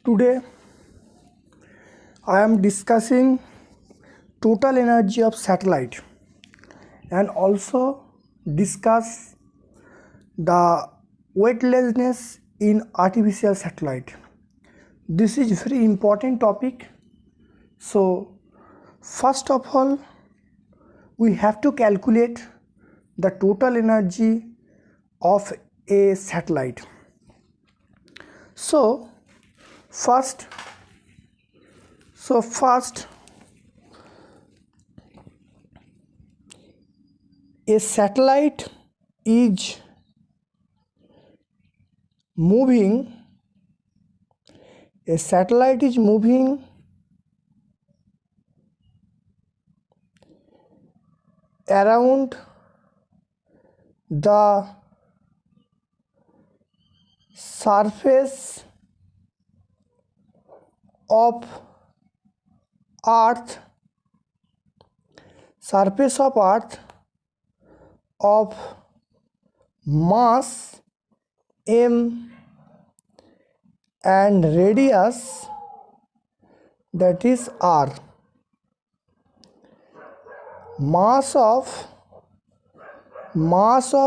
Today I am discussing total energy of satellite and also discuss the weightlessness in artificial satellite. This is very important topic. So first of all, we have to calculate the total energy of a satellite. So first a satellite is moving around the surface of earth of mass m and radius that is r. Mass of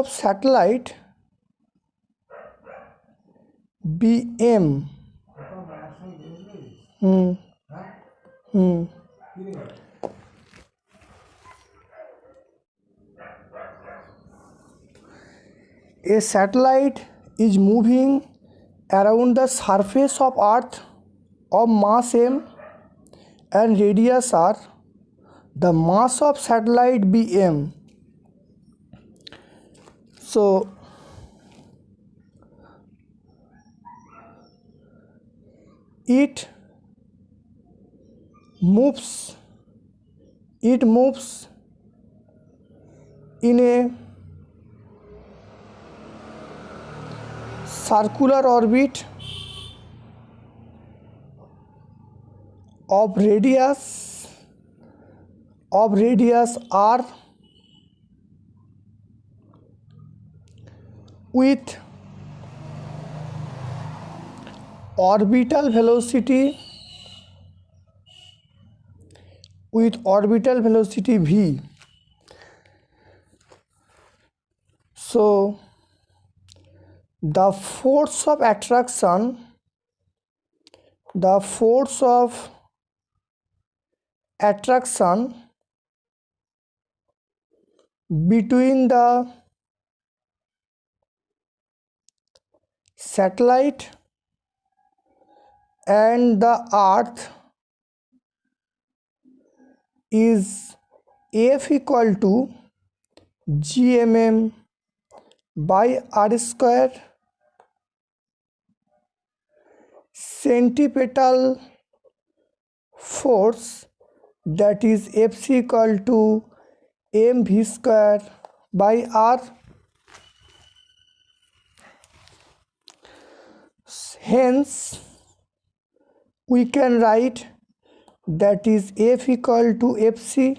satellite bm. A satellite is moving around the surface of earth of mass m and radius r. The mass of satellite bm. So it moves in a circular orbit of radius r with orbital velocity v. So the force of attraction between the satellite and the earth is F equal to gmm by r square. Centripetal force, that is Fc equal to mv square by r. Hence we can write that is F equal to Fc.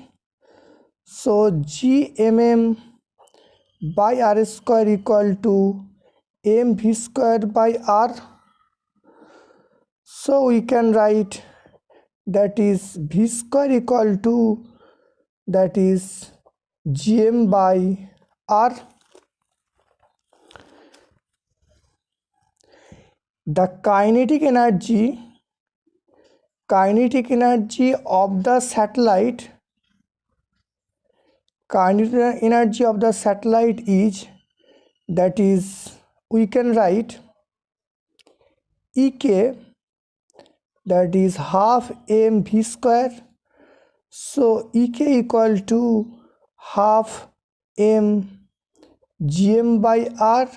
So gmm by r square equal to mv square by r. So we can write that is v square equal to that is gm by r. The kinetic energy of the satellite is, that is we can write Ek, that is half mv square. So Ek equal to half m gm by r.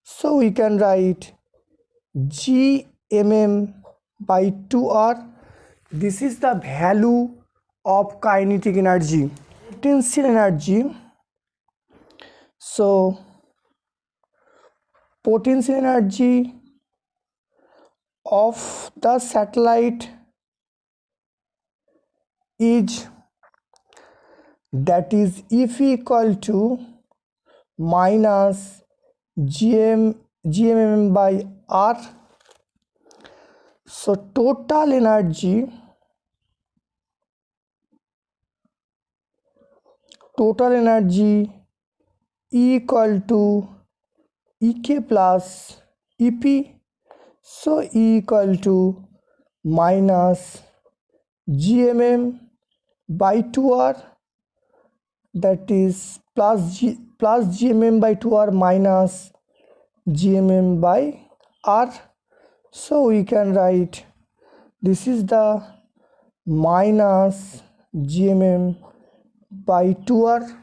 So we can write gmm by 2r. This is the value of kinetic energy. Potential energy. So potential energy of the satellite is, that is F equal to minus gmm by r. So total energy E equal to Ek plus Ep. So E equal to minus gmm by 2r, that is plus gmm by 2r minus gmm by r. So we can write this is the minus gmm by 2r.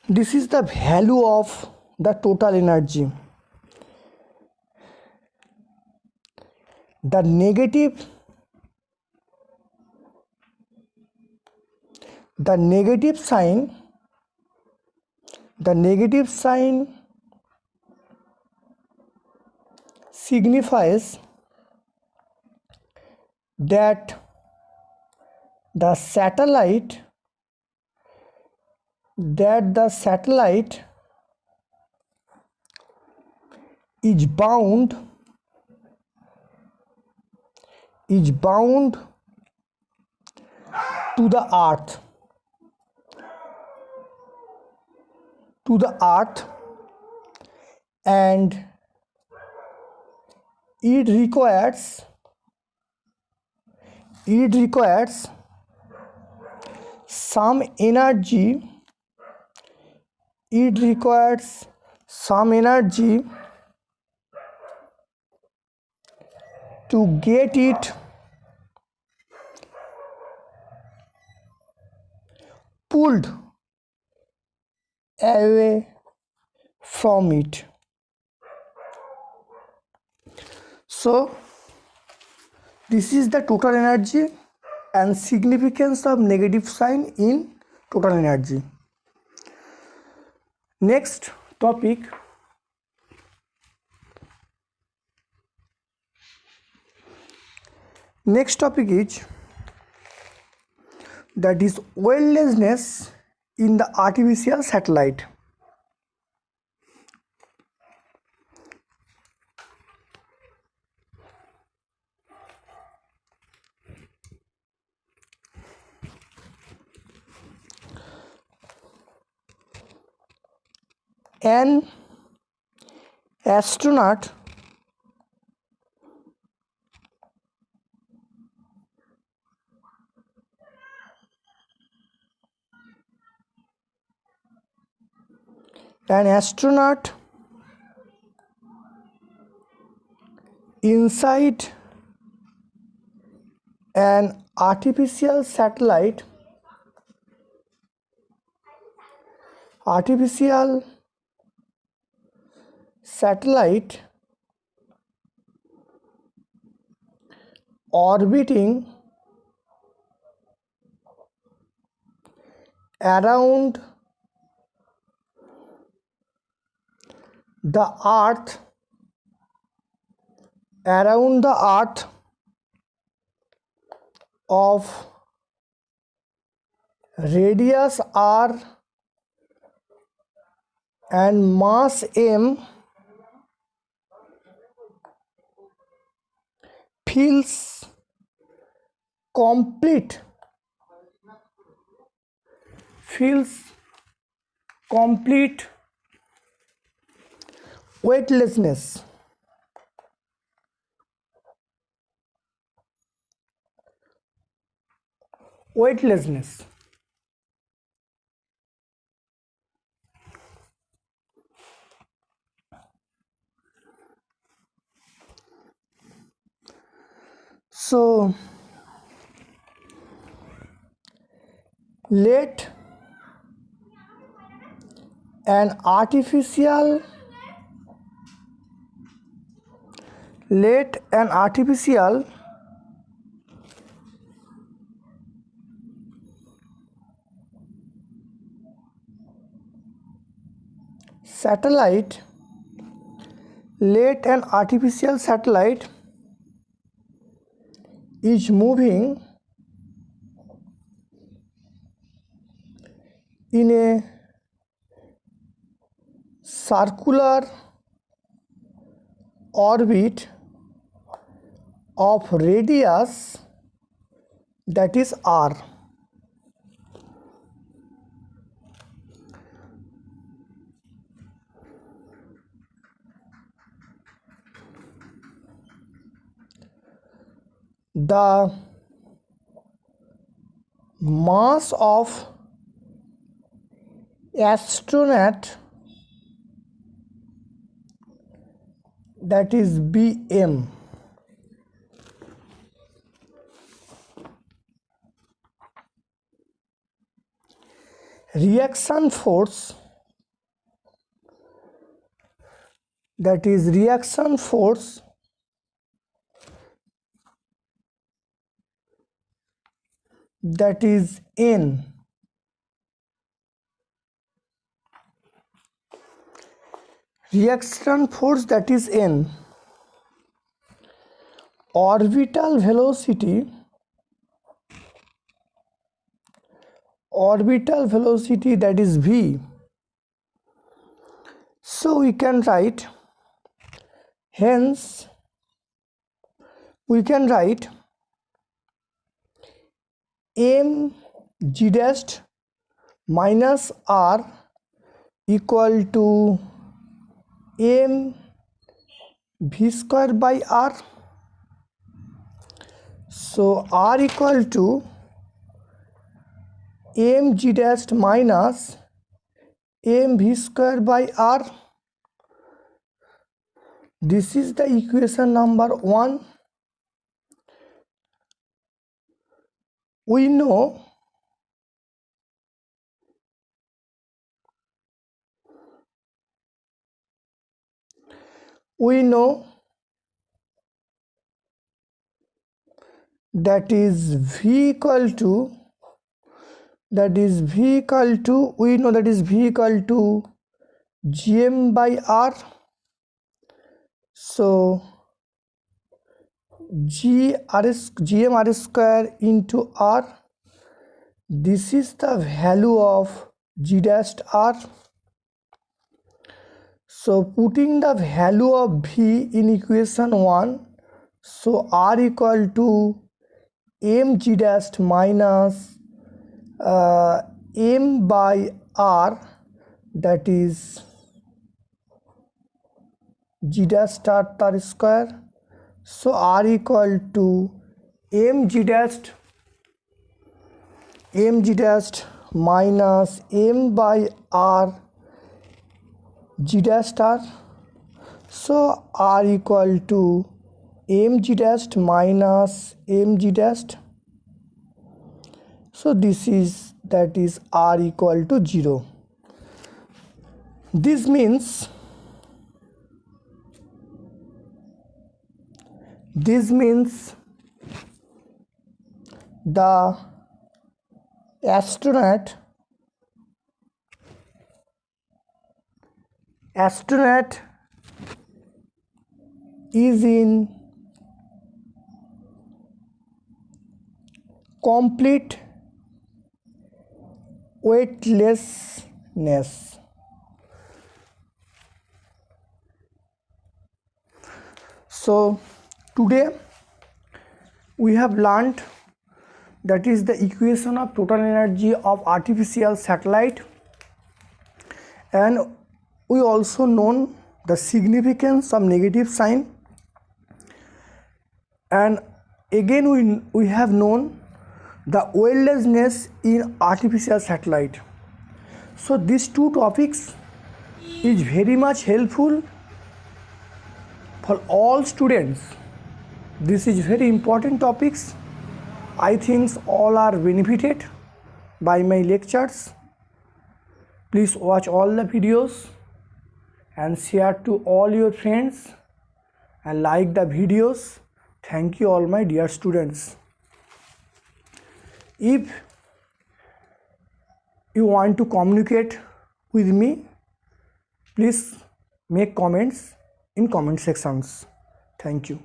This is the value of the total energy. The negative sign signifies that the satellite is bound to the earth and it requires some energy to get it pulled away from it. So this is the total energy and significance of negative sign in total energy. Next topic is that is weightlessness in the artificial satellite. An astronaut inside an artificial satellite orbiting around the earth of radius r and mass m feels complete weightlessness. So let an artificial satellite is moving in a circular orbit of radius, that is r. The mass of astronaut, that is Bm. Reaction force, that is reaction force, that is N. Reaction force, that is N. Orbital velocity, that is V. So we can write, hence we can write mg dash minus r equal to m v square by r. So r equal to mg dash minus mv square by r. This is the equation number 1. We know that is V equal to, we know that is V equal to Gm by R. So Gm R square into R. This is the value of G dash R. So putting the value of V in equation 1, so R equal to mg dash minus m by r, that is g dash r square. So r equal to mg dash minus m by r g dash r. So r equal to mg dash minus mg dash. So this is, that is r equal to 0. This means the astronaut is in complete weightlessness. So today we have learned, that is the equation of total energy of artificial satellite, and we also known the significance of negative sign, and again we have known the weightlessness in artificial satellite. So these two topics is very much helpful for all students. This is very important topics. I think all are benefited by my lectures. Please watch all the videos and share to all your friends and like the videos. Thank you all my dear students. If you want to communicate with me, please make comments in comment sections. Thank you.